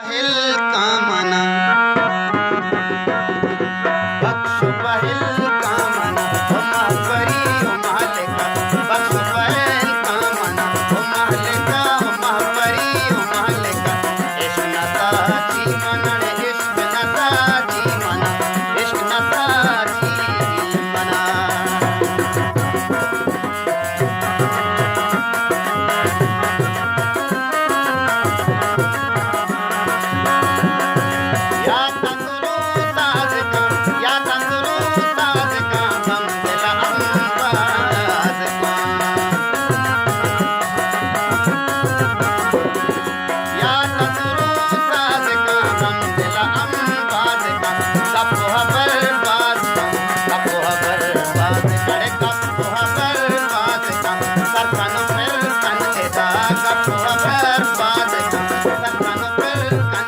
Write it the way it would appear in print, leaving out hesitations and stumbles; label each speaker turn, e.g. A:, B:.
A: पहिल कामना बख्शो पहिल कामना ओ महपरी ओ महलिका बख्शो पहिल कामना ओ महलिका ओ महपरी ओ महलिका इश्क नता जीवन इश्क नता जीवन इश्क नता जीवन या तंदुरू ताज का या तंदुरू ताज का हम दिल अंबाज का या तंदुरू ताज का हम दिल अंबाज का सब बर्बाद का सब बर्बाद करे सब बर्बाद का सरकन फिर कन एदा सब बर्बाद का सरकन फिर कन